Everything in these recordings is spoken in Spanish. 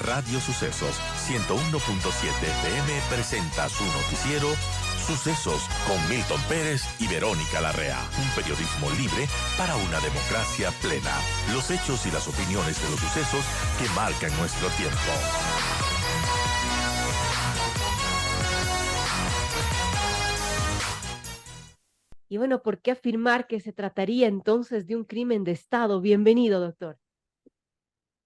Radio Sucesos 101.7 FM presenta su noticiero Sucesos con Milton Pérez y Verónica Larrea. Un periodismo libre para una democracia plena. Los hechos y las opiniones de los sucesos que marcan nuestro tiempo. Y bueno, ¿por qué afirmar que se trataría entonces de un crimen de Estado? Bienvenido, doctor.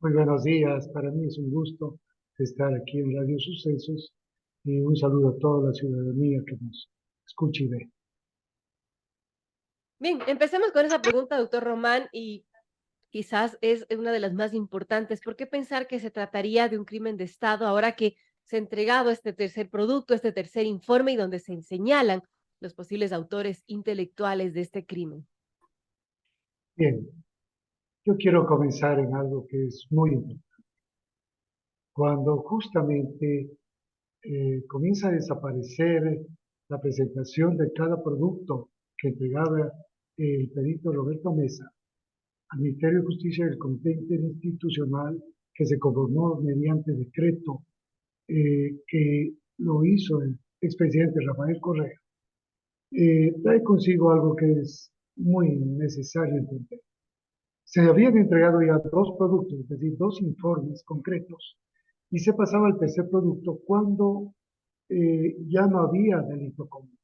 Muy buenos días, para mí es un gusto estar aquí en Radio Sucesos y un saludo a toda la ciudadanía que nos escucha y ve. Bien, empecemos con esa pregunta, doctor Román, y quizás es una de las más importantes. ¿Por qué pensar que se trataría de un crimen de Estado ahora que se ha entregado este tercer producto, este tercer informe y donde se señalan los posibles autores intelectuales de este crimen? Bien, yo quiero comenzar en algo que es muy importante. Cuando justamente comienza a desaparecer la presentación de cada producto que entregaba el perito Roberto Mesa al Ministerio de Justicia del Comité Interinstitucional que se conformó mediante decreto que lo hizo el expresidente Rafael Correa, trae consigo algo que es muy necesario entender. Se habían entregado ya dos productos, es decir, dos informes concretos, y se pasaba al tercer producto cuando ya no había delito común.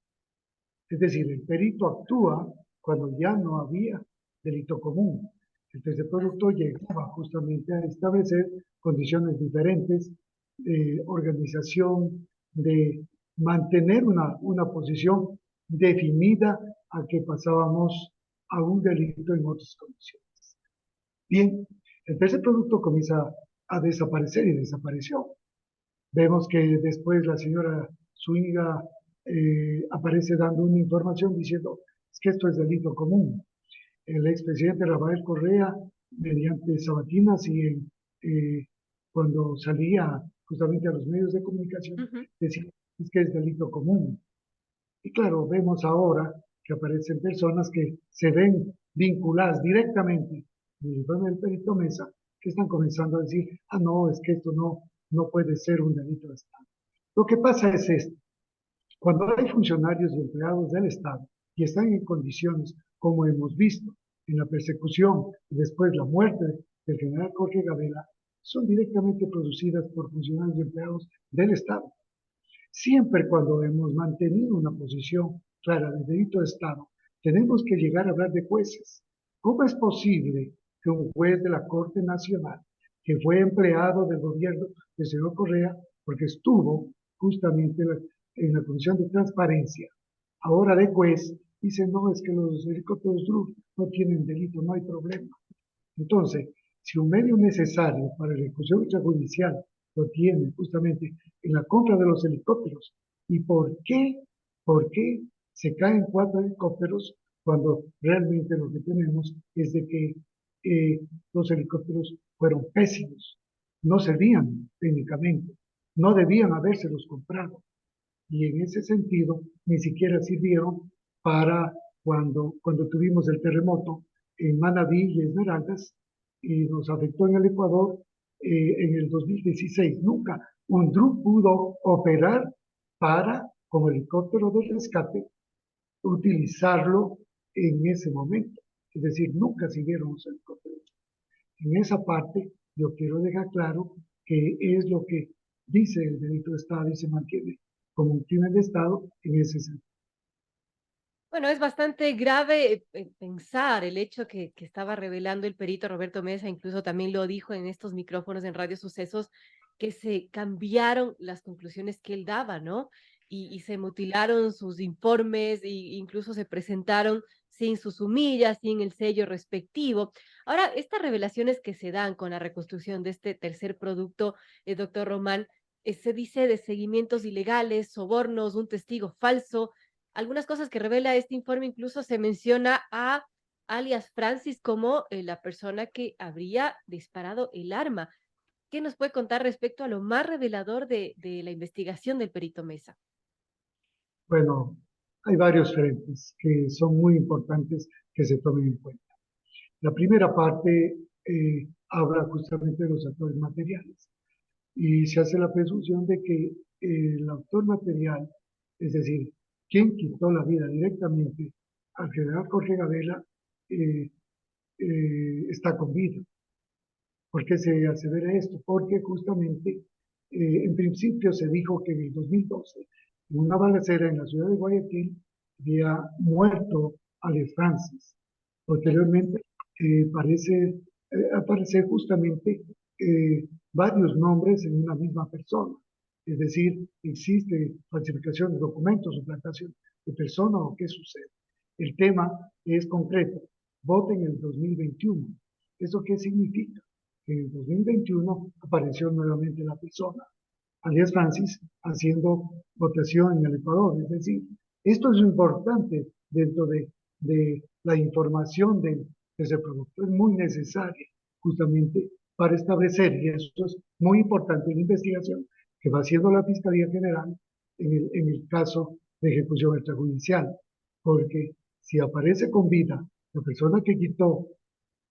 Es decir, el perito actúa cuando ya no había delito común. El tercer producto llegaba justamente a establecer condiciones diferentes de organización, de mantener una posición definida a que pasábamos a un delito en otras condiciones. Bien, el tercer producto comienza a desaparecer y desapareció. Vemos que después la señora Zúñiga aparece dando una información diciendo es que esto es delito común. El expresidente Rafael Correa, mediante sabatinas y cuando salía justamente a los medios de comunicación, decía es que es delito común. Y claro, vemos ahora que aparecen personas que se ven vinculadas directamente en el informe del perito Mesa, que están comenzando a decir, ah, no, es que esto no puede ser un delito de Estado. Lo que pasa es esto, cuando hay funcionarios y empleados del Estado y están en condiciones, como hemos visto, en la persecución y después la muerte del general Jorge Gabela, son directamente producidas por funcionarios y empleados del Estado. Siempre cuando hemos mantenido una posición clara de delito de Estado, tenemos que llegar a hablar de jueces. ¿Cómo es posible que un juez de la Corte Nacional, que fue empleado del gobierno del señor Correa, porque estuvo justamente en la Comisión de Transparencia, ahora de juez, dice, no, es que los helicópteros Druk no tienen delito, no hay problema? Entonces, si un medio necesario para la ejecución extrajudicial lo tiene justamente en la compra de los helicópteros, ¿y por qué se caen 4 helicópteros cuando realmente lo que tenemos es de que los helicópteros fueron pésimos, no servían técnicamente, no debían habérselos comprado? Y en ese sentido, ni siquiera sirvieron para cuando tuvimos el terremoto en Manabí y Esmeraldas, y nos afectó en el Ecuador en el 2016. Nunca un DRU pudo operar para, como helicóptero de rescate, utilizarlo en ese momento. Es decir, nunca sirvieron los helicópteros. En esa parte, yo quiero dejar claro que es lo que dice el delito de Estado y se mantiene como un crimen de Estado en ese sentido. Bueno, es bastante grave pensar el hecho que estaba revelando el perito Roberto Mesa, incluso también lo dijo en estos micrófonos en Radio Sucesos, que se cambiaron las conclusiones que él daba, ¿no? Y se mutilaron sus informes e incluso se presentaron sin sus humillas, sin el sello respectivo. Ahora, estas revelaciones que se dan con la reconstrucción de este tercer producto, doctor Román, se dice de seguimientos ilegales, sobornos, un testigo falso. Algunas cosas que revela este informe, incluso se menciona a alias Francis como la persona que habría disparado el arma. ¿Qué nos puede contar respecto a lo más revelador de la investigación del perito Mesa? Bueno, hay varios frentes que son muy importantes que se tomen en cuenta. La primera parte habla justamente de los actores materiales. y se hace la presunción de que el autor material, es decir, quien quitó la vida directamente al general Jorge Gabela, eh, está con vida. ¿Por qué se asevera esto? Porque justamente en principio se dijo que en el 2012, en una balacera en la ciudad de Guayaquil, había muerto Alex Francis. Posteriormente aparece justamente varios nombres en una misma persona. Es decir, existe falsificación de documentos, suplantación de persona o qué sucede. El tema es concreto. Voten en el 2021. ¿Eso qué significa? Que en 2021 apareció nuevamente la persona, alias Francis, haciendo votación en el Ecuador. Es decir, esto es importante dentro de la información de ese producto. Es muy necesario justamente para establecer, y eso es muy importante en la investigación que va haciendo la Fiscalía General en el caso de ejecución extrajudicial, porque si aparece con vida la persona que quitó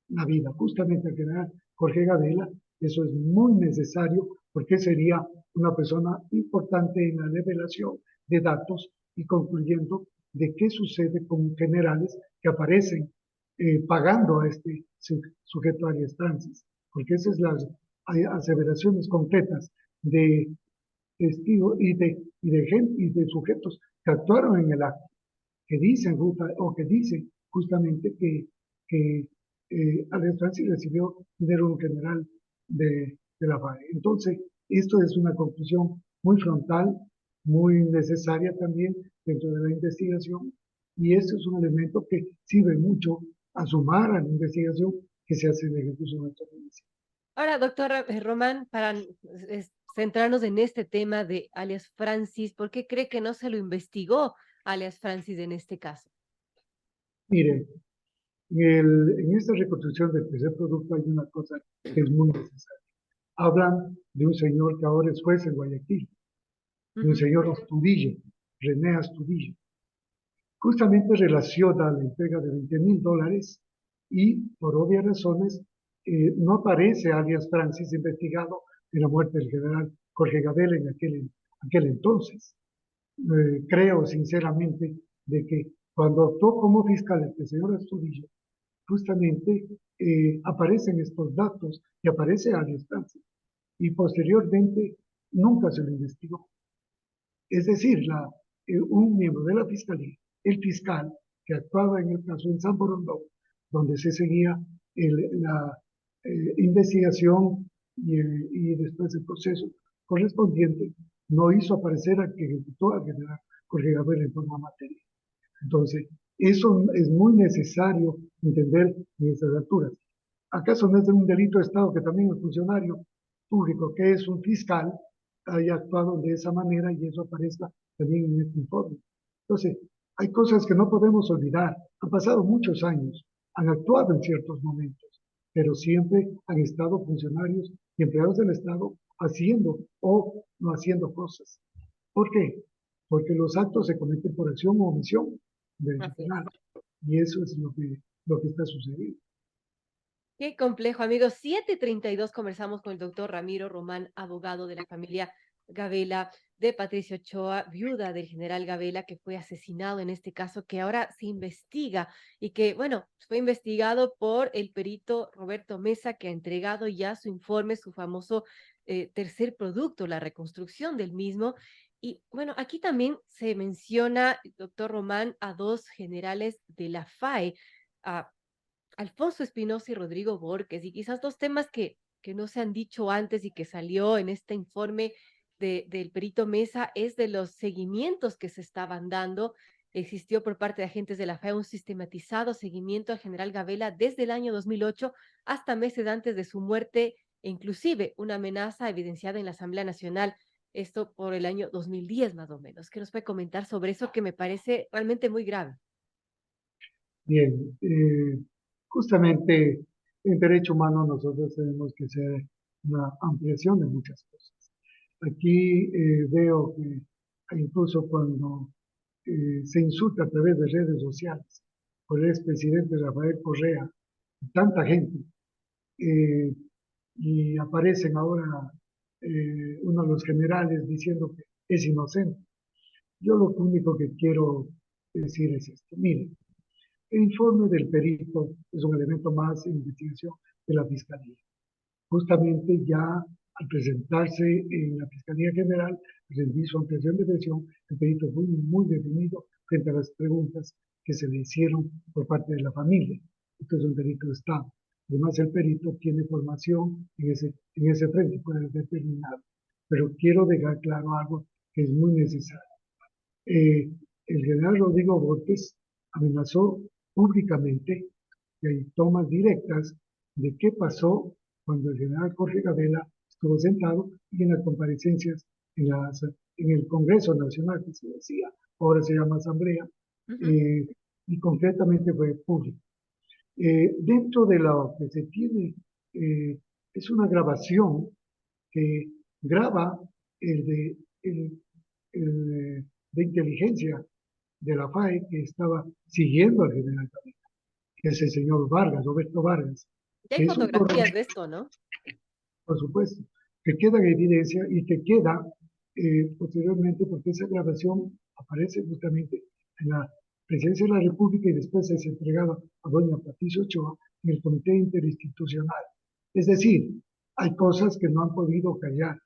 la vida justamente al general Jorge Gabela, eso es muy necesario porque sería una persona importante en la revelación de datos y concluyendo de qué sucede con generales que aparecen pagando a este sujeto a estancias, porque esas son las aseveraciones concretas de testigos y de gente y de sujetos que actuaron en el acto, que dicen o que dicen justamente que Alex Francis recibió dinero en general de la FAE. Entonces, esto es una conclusión muy frontal, muy necesaria también dentro de la investigación, y esto es un elemento que sirve mucho a sumar a la investigación que se hace en la ejecución extrajudicial. Ahora, doctor Román, para centrarnos en este tema de alias Francis, ¿por qué cree que no se lo investigó alias Francis en este caso? Miren, en esta reconstrucción del tercer producto hay una cosa que es muy necesaria. Hablan de un señor que ahora es juez en Guayaquil, de un señor Astudillo, René Astudillo. Justamente relaciona la entrega de $20,000 y por obvias razones no aparece alias Francis investigado en la muerte del general Jorge Gabela en aquel entonces. Creo sinceramente de que cuando actuó como fiscal el señor Astudillo, justamente aparecen estos datos y aparece alias Francis y posteriormente nunca se lo investigó. Es decir, un miembro de la fiscalía, el fiscal que actuaba en el caso en San Borondón, donde se seguía la investigación y después el proceso correspondiente, no hizo aparecer a que ejecutó al general Jorge Gabriel en forma material. Entonces, eso es muy necesario entender en estas alturas. ¿Acaso no es un delito de Estado que también el funcionario público, que es un fiscal, haya actuado de esa manera y eso aparezca también en este informe? Entonces, hay cosas que no podemos olvidar. Han pasado muchos años, han actuado en ciertos momentos, pero siempre han estado funcionarios y empleados del Estado haciendo o no haciendo cosas. ¿Por qué? Porque los actos se cometen por acción o omisión del Así es. penal. Y eso es lo que está sucediendo. Qué complejo, amigos. 7:32 conversamos con el doctor Ramiro Román, abogado de la familia Gabela, de Patricia Ochoa, viuda del general Gabela, que fue asesinado en este caso, que ahora se investiga y que, bueno, fue investigado por el perito Roberto Mesa, que ha entregado ya su informe, su famoso tercer producto, la reconstrucción del mismo. Y bueno, aquí también se menciona, doctor Román, a dos generales de la FAE, a Alfonso Espinosa y Rodrigo Borges, y quizás dos temas que no se han dicho antes y que salió en este informe del perito Mesa es de los seguimientos que se estaban dando. Existió por parte de agentes de la FAE un sistematizado seguimiento al general Gabela desde el año 2008 hasta meses antes de su muerte, e inclusive una amenaza evidenciada en la Asamblea Nacional, esto por el año 2010 más o menos. ¿Qué nos puede comentar sobre eso que me parece realmente muy grave? Bien, justamente en derecho humano nosotros tenemos que hacer una ampliación de muchas cosas. Aquí veo que incluso cuando se insulta a través de redes sociales por el expresidente Rafael Correa, tanta gente, eh, y aparecen ahora uno de los generales diciendo que es inocente. Yo lo único que quiero decir es esto. Miren, el informe del perito es un elemento más en investigación de la Fiscalía. Justamente ya al presentarse en la Fiscalía General, rendir su ampliación de versión, el perito fue muy definido frente a las preguntas que se le hicieron por parte de la familia. Esto es un delito de Estado. Además, el perito tiene formación en ese frente, puede determinar. Pero quiero dejar claro algo que es muy necesario. El general Rodrigo Borges amenazó públicamente, y hay tomas directas de qué pasó cuando el general Jorge Gabela estuvo sentado y en las comparecencias en el Congreso Nacional, que se decía, ahora se llama Asamblea, y concretamente fue público. Dentro de lo que se tiene, es una grabación que graba el de inteligencia de la FAE que estaba siguiendo al general Gabela, que es el señor Vargas, Roberto Vargas, Y hay que es un fotografías de esto, ¿no? por supuesto, que queda en evidencia y que queda posteriormente, porque esa grabación aparece justamente en la Presidencia de la República y después es entregada a doña Patricia Ochoa en el Comité Interinstitucional. Es decir, hay cosas que no han podido callar,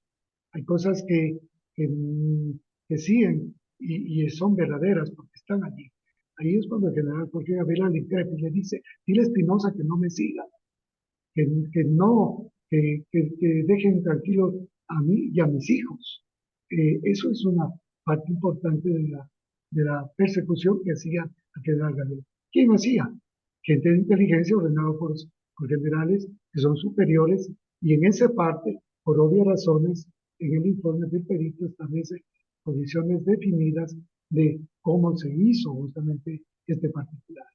hay cosas que, que siguen y son verdaderas porque están allí. Ahí es cuando el general Jorge Gabela le increpa y le dice, dile a Espinosa que no me siga, que no, que dejen tranquilos a mí y a mis hijos. Eso es una parte importante de la persecución que hacía a general Gabela. ¿Quién hacía? Gente de inteligencia ordenada por generales que son superiores y en esa parte, por obvias razones, en el informe del perito establece condiciones definidas de cómo se hizo justamente este particular.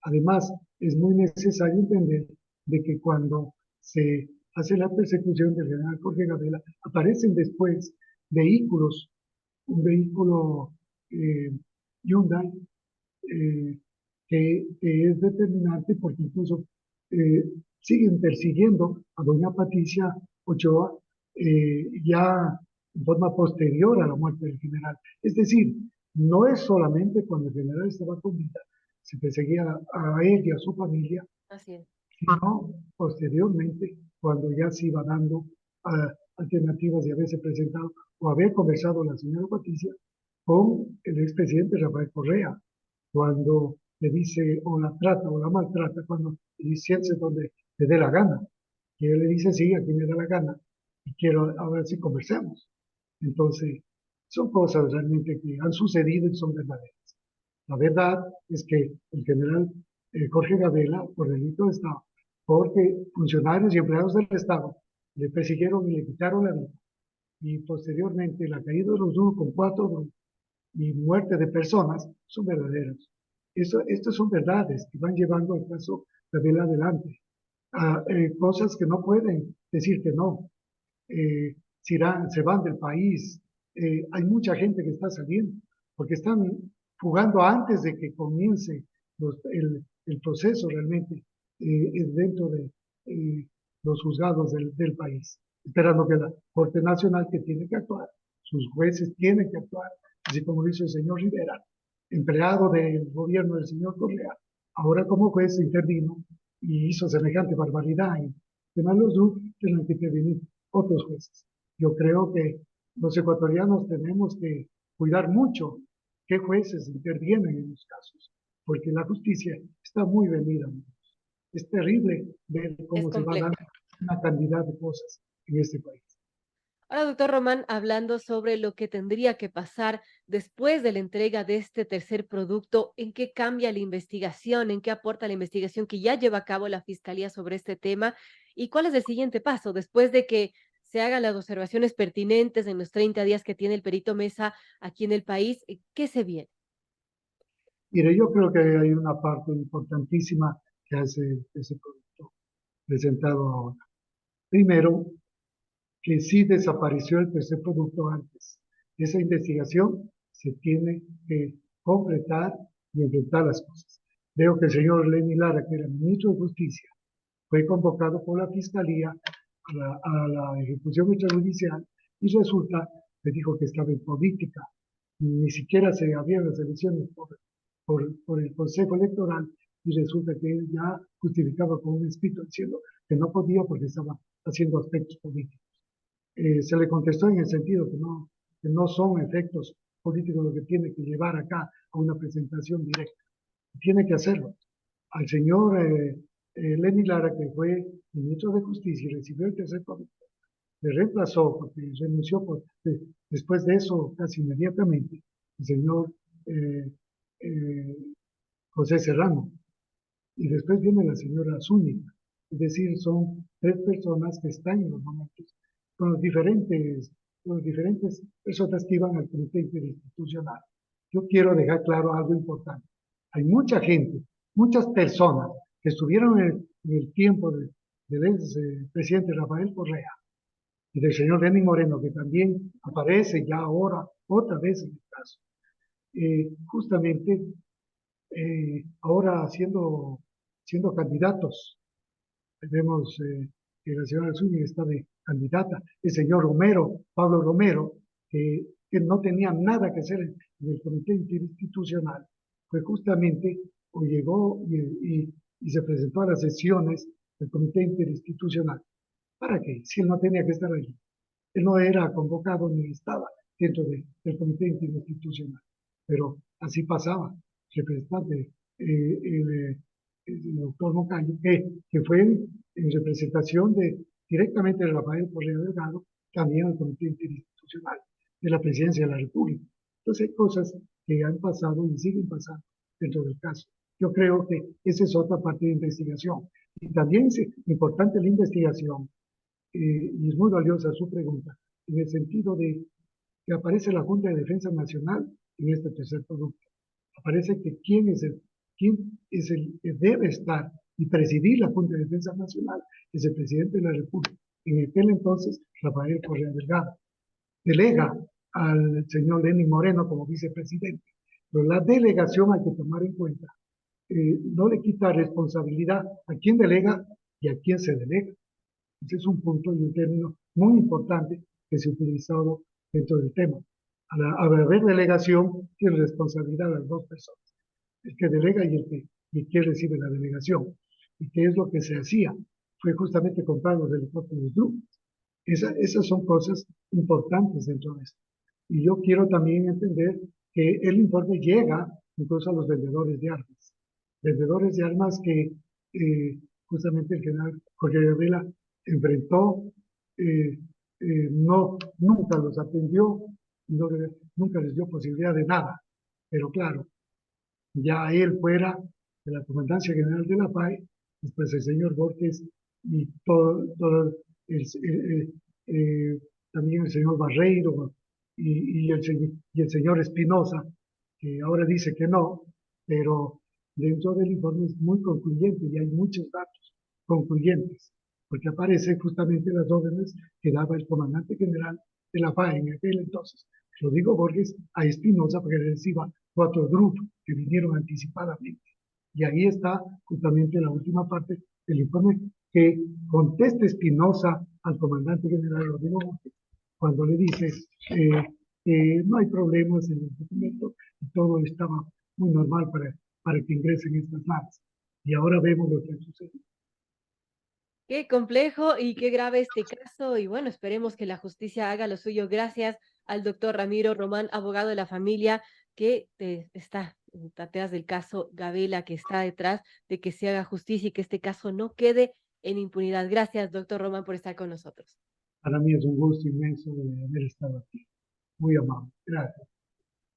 Además, es muy necesario entender de que cuando se hace la persecución del general Jorge Gabela, aparecen después vehículos, un vehículo Hyundai, que es determinante porque incluso eh, siguen persiguiendo a doña Patricia Ochoa ya en forma posterior a la muerte del general. Es decir, no es solamente cuando el general estaba con vida, se perseguía a él y a su familia, Así es. sino posteriormente cuando ya se iba dando alternativas de haberse presentado o haber conversado la señora Patricia con el expresidente Rafael Correa, cuando le dice o la trata o la maltrata, cuando le dice donde le dé la gana. Y él le dice, sí, aquí me da la gana y quiero ahora sí conversemos. Entonces, son cosas realmente que han sucedido y son verdaderas. La verdad es que el general Jorge Gabela, por delito de Estado, porque funcionarios y empleados del Estado le persiguieron y le quitaron la vida, y posteriormente la caída de los unos con cuatro y muerte de personas, son verdaderos. Estas son verdades que van llevando al caso Gabela adelante. Cosas que no pueden decir que no. Se van del país. Hay mucha gente que está saliendo porque están jugando antes de que comience el proceso realmente dentro de los juzgados del país, esperando que la Corte Nacional que tiene que actuar, sus jueces tienen que actuar, así como lo hizo el señor Rivera, empleado del gobierno del señor Correa, ahora como juez intervino y hizo semejante barbaridad. Y además los DUC tienen que intervenir otros jueces. Yo creo que los ecuatorianos tenemos que cuidar mucho qué jueces intervienen en los casos, porque la justicia está muy venida. Es terrible ver Es cómo se va complejo. dando una cantidad de cosas en este país. Ahora, doctor Román, hablando sobre lo que tendría que pasar después de la entrega de este tercer producto, ¿en qué cambia la investigación? ¿En qué aporta la investigación que ya lleva a cabo la Fiscalía sobre este tema? ¿Y cuál es el siguiente paso después de que se hagan las observaciones pertinentes en los 30 días que tiene el perito Mesa aquí en el país? ¿Qué se viene? Mire, yo creo que hay una parte importantísima que hace ese producto presentado ahora. Primero, que sí desapareció el tercer producto antes. Esa investigación se tiene que completar y enfrentar las cosas. Veo que el señor Lenny Lara, que era ministro de Justicia, fue convocado por la Fiscalía a la ejecución extrajudicial y resulta que dijo que estaba en política. Ni siquiera se habían las elecciones por el Consejo Electoral y resulta que él ya justificaba con un escrito diciendo que no podía porque estaba haciendo aspectos políticos. Se le contestó en el sentido que no son efectos políticos lo que tiene que llevar acá a una presentación directa. Tiene que hacerlo. Al señor Lenny Lara, que fue ministro de Justicia y recibió el tercer comité, le reemplazó porque renunció después de eso casi inmediatamente el señor eh, eh, José Serrano. Y después viene la señora Zúñiga. Es decir, son tres personas que están en los momentos con los diferentes personas que iban al comité interinstitucional. Yo quiero dejar claro algo importante. Hay mucha gente, muchas personas que estuvieron en el tiempo del ex presidente Rafael Correa y del señor Lenín Moreno, que también aparece ya ahora otra vez en el caso. Justamente ahora siendo candidatos. Vemos que la señora Zúñiga está de candidata. El señor Romero, Pablo Romero, que no tenía nada que hacer en el comité interinstitucional, fue justamente o llegó y se presentó a las sesiones del comité interinstitucional. ¿Para qué? Si él no tenía que estar allí. Él no era convocado ni estaba dentro del comité interinstitucional. Pero así pasaba. Representante, el doctor Moncayo, que fue en representación directamente de Rafael Correa Delgado, también al comité interinstitucional de la presidencia de la República. Entonces hay cosas que han pasado y siguen pasando dentro del caso. Yo creo que esa es otra parte de investigación. Y también es importante la investigación y es muy valiosa su pregunta, en el sentido de que aparece la Junta de Defensa Nacional en este tercer producto. Aparece que quién es el que debe estar y presidir la Junta de Defensa Nacional, es el presidente de la República. En aquel entonces, Rafael Correa Delgado. Delega al señor Lenín Moreno como vicepresidente. Pero la delegación hay que tomar en cuenta. No le quita responsabilidad a quién delega y a quién se delega. Ese es un punto y un término muy importante que se ha utilizado dentro del tema. Al haber delegación, tiene responsabilidad a las dos personas, el que delega y el que recibe la delegación. ¿Y qué es lo que se hacía? Fue justamente comprar los helicópteros Blue. Esas son cosas importantes dentro de esto. Y yo quiero también entender que el informe llega incluso a los vendedores de armas. Vendedores de armas que justamente el general Correa Vela enfrentó, nunca los atendió, nunca les dio posibilidad de nada. Pero claro, ya él fuera de la Comandancia General de la FAE, después el señor Borges y también el señor Barreiro y el señor Espinosa, que ahora dice que no, pero dentro del informe es muy concluyente y hay muchos datos concluyentes, porque aparecen justamente las órdenes que daba el comandante general de la FAE en aquel entonces, Rodrigo Borges, a Espinosa para que reciba 4 grupos que vinieron anticipadamente. Y ahí está justamente la última parte del informe que contesta Espinosa al comandante general Rodrigo Borges cuando le dice que no hay problemas en el documento y todo estaba muy normal para que ingresen estas naves. Y ahora vemos lo que ha sucedido. Qué complejo y qué grave este caso. Y bueno, esperemos que la justicia haga lo suyo. Gracias al doctor Ramiro Román, abogado de la familia, que está detrás del caso Gabela, que está detrás de que se haga justicia y que este caso no quede en impunidad. Gracias, doctor Román, por estar con nosotros. Para mí es un gusto inmenso de haber estado aquí. Muy amable. Gracias.